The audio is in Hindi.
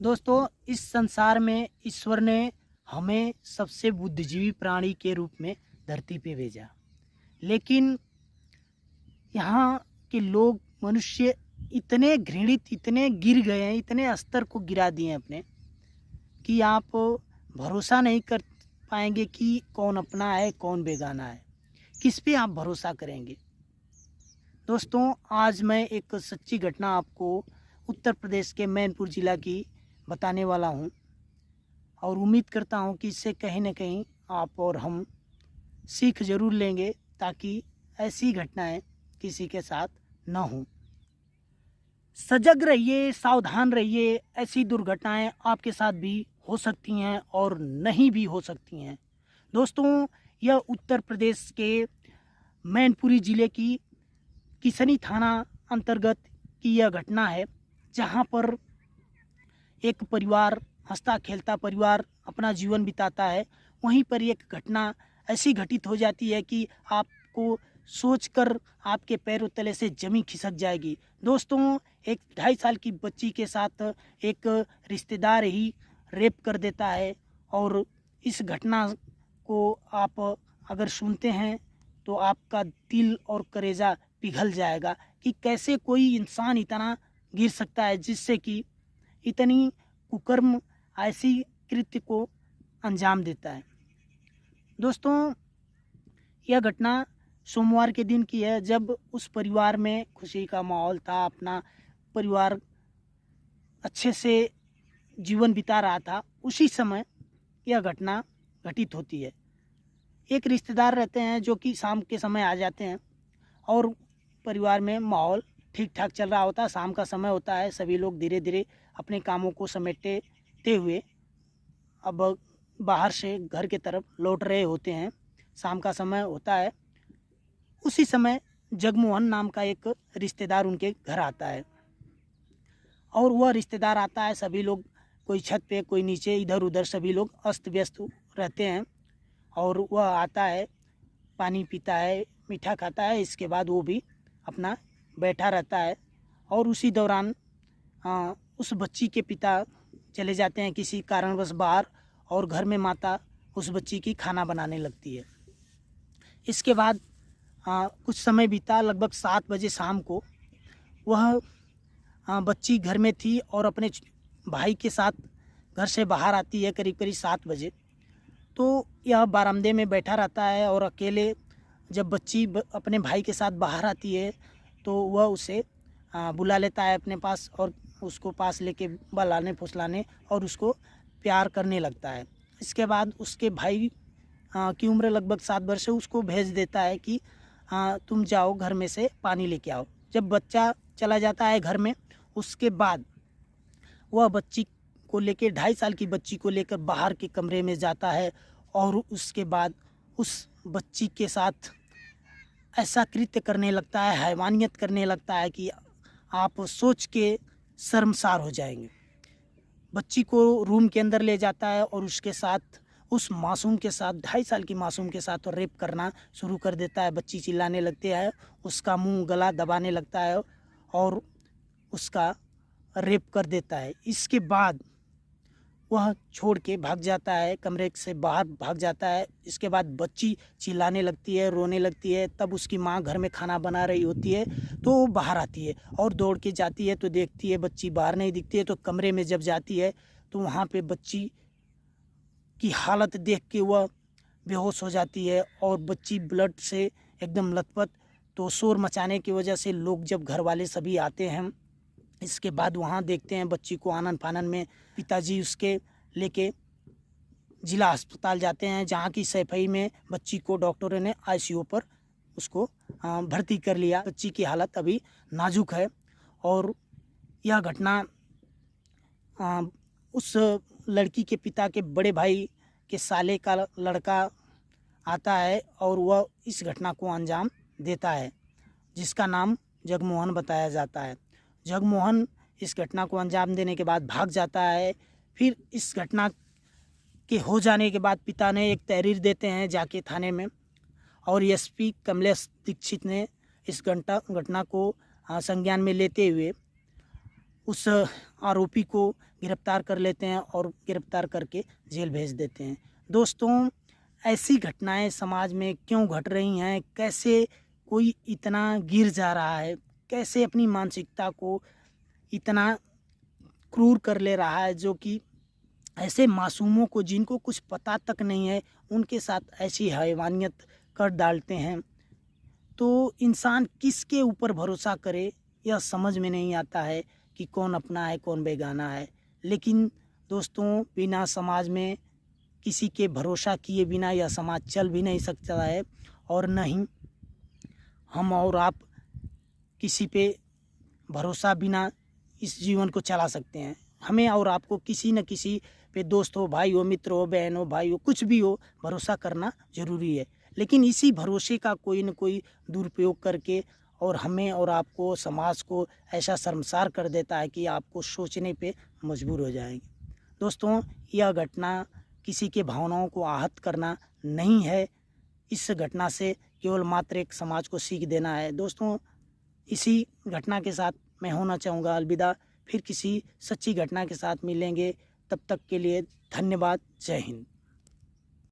दोस्तों, इस संसार में ईश्वर ने हमें सबसे बुद्धिजीवी प्राणी के रूप में धरती पे भेजा। लेकिन यहाँ के लोग मनुष्य इतने घृणित, इतने गिर गए हैं, इतने स्तर को गिरा दिए हैं अपने, कि आप भरोसा नहीं कर पाएंगे कि कौन अपना है कौन बेगाना है। किस पे आप भरोसा करेंगे। दोस्तों, आज मैं एक सच्ची घटना आपको उत्तर प्रदेश के मैनपुर ज़िला की बताने वाला हूँ और उम्मीद करता हूँ कि इससे कहीं ना कहीं आप और हम सीख ज़रूर लेंगे, ताकि ऐसी घटनाएं किसी के साथ न हों। सजग रहिए, सावधान रहिए, ऐसी दुर्घटनाएं आपके साथ भी हो सकती हैं और नहीं भी हो सकती हैं। दोस्तों, यह उत्तर प्रदेश के मैनपुरी ज़िले की किसनी थाना अंतर्गत की यह घटना है, जहां पर एक परिवार, हंसता खेलता परिवार अपना जीवन बिताता है। वहीं पर एक घटना ऐसी घटित हो जाती है कि आपको सोचकर आपके पैरों तले से ज़मीन खिसक जाएगी। दोस्तों, एक 2.5 साल की बच्ची के साथ एक रिश्तेदार ही रेप कर देता है और इस घटना को आप अगर सुनते हैं तो आपका दिल और कलेजा पिघल जाएगा कि कैसे कोई इंसान इतना गिर सकता है, जिससे कि इतनी कुकर्म ऐसी कृत्य को अंजाम देता है। दोस्तों, यह घटना सोमवार के दिन की है, जब उस परिवार में खुशी का माहौल था, अपना परिवार अच्छे से जीवन बिता रहा था। उसी समय यह घटना घटित होती है। एक रिश्तेदार रहते हैं जो कि शाम के समय आ जाते हैं और परिवार में माहौल ठीक ठाक चल रहा होता है। शाम का समय होता है, सभी लोग धीरे धीरे अपने कामों को समेटते हुए अब बाहर से घर की तरफ लौट रहे होते हैं। शाम का समय होता है। उसी समय जगमोहन नाम का एक रिश्तेदार उनके घर आता है और वह रिश्तेदार आता है। सभी लोग, कोई छत पे कोई नीचे, इधर उधर सभी लोग अस्त व्यस्त रहते हैं और वह आता है, पानी पीता है, मीठा खाता है। इसके बाद वो भी अपना बैठा रहता है और उसी दौरान उस बच्ची के पिता चले जाते हैं किसी कारणवश बाहर, और घर में माता उस बच्ची की खाना बनाने लगती है। इसके बाद कुछ समय बीता, लगभग 7 बजे शाम को वह बच्ची घर में थी और अपने भाई के साथ घर से बाहर आती है करीब करीब 7 बजे। तो यह बरामदे में बैठा रहता है और अकेले जब बच्ची अपने भाई के साथ बाहर आती है तो वह उसे बुला लेता है अपने पास और उसको पास लेके बहलाने फुसलाने और उसको प्यार करने लगता है। इसके बाद उसके भाई की उम्र लगभग 7 वर्ष है, उसको भेज देता है कि तुम जाओ घर में से पानी लेके आओ। जब बच्चा चला जाता है घर में, उसके बाद वह बच्ची को लेकर 2.5 साल की बच्ची को लेकर बाहर के कमरे में जाता है और उसके बाद उस बच्ची के साथ ऐसा कृत्य करने लगता है, हैवानियत करने लगता है कि आप सोच के शर्मसार हो जाएंगे। बच्ची को रूम के अंदर ले जाता है और उसके साथ, उस मासूम के साथ, 2.5 साल की मासूम के साथ रेप करना शुरू कर देता है। बच्ची चिल्लाने लगती है, उसका मुंह गला दबाने लगता है और उसका रेप कर देता है। इसके बाद वह छोड़ के भाग जाता है, कमरे से बाहर भाग जाता है। इसके बाद बच्ची चिल्लाने लगती है, रोने लगती है। तब उसकी माँ घर में खाना बना रही होती है तो वो बाहर आती है और दौड़ के जाती है तो देखती है बच्ची बाहर नहीं दिखती है। तो कमरे में जब जाती है तो वहाँ पे बच्ची की हालत देख के वह बेहोश हो जाती है और बच्ची ब्लड से एकदम लथपथ। तो शोर मचाने की वजह से लोग, जब घर वाले सभी आते हैं, इसके बाद वहाँ देखते हैं बच्ची को आनन फानन में। पिताजी उसके लेके जिला अस्पताल जाते हैं, जहाँ की सफाई में बच्ची को डॉक्टरों ने आईसीयू पर उसको भर्ती कर लिया। बच्ची की हालत अभी नाजुक है और यह घटना उस लड़की के पिता के बड़े भाई के साले का लड़का आता है और वह इस घटना को अंजाम देता है, जिसका नाम जगमोहन बताया जाता है। जगमोहन इस घटना को अंजाम देने के बाद भाग जाता है। फिर इस घटना के हो जाने के बाद पिता ने एक तहरीर देते हैं जाके थाने में, और एसपी कमलेश दीक्षित ने इस घटना को संज्ञान में लेते हुए उस आरोपी को गिरफ्तार कर लेते हैं और गिरफ्तार करके जेल भेज देते हैं। दोस्तों, ऐसी घटनाएं समाज में क्यों घट रही हैं? कैसे कोई इतना गिर जा रहा है? कैसे अपनी मानसिकता को इतना क्रूर कर ले रहा है, जो कि ऐसे मासूमों को, जिनको कुछ पता तक नहीं है, उनके साथ ऐसी हैवानियत कर डालते हैं। तो इंसान किसके ऊपर भरोसा करे, यह समझ में नहीं आता है कि कौन अपना है कौन बेगाना है। लेकिन दोस्तों, बिना समाज में किसी के भरोसा किए बिना यह समाज चल भी नहीं सकता है, और न ही हम और आप किसी पे भरोसा बिना इस जीवन को चला सकते हैं। हमें और आपको किसी न किसी पे, दोस्त हो, भाई हो, मित्र हो, बहन हो, भाई हो, कुछ भी हो, भरोसा करना ज़रूरी है। लेकिन इसी भरोसे का कोई न कोई दुरुपयोग करके और हमें और आपको, समाज को ऐसा शर्मसार कर देता है कि आपको सोचने पे मजबूर हो जाएंगे। दोस्तों, यह घटना किसी के भावनाओं को आहत करना नहीं है। इस घटना से केवल मात्र एक समाज को सीख देना है। दोस्तों, इसी घटना के साथ मैं होना चाहूँगा अलविदा। फिर किसी सच्ची घटना के साथ मिलेंगे। तब तक के लिए धन्यवाद। जय हिंद।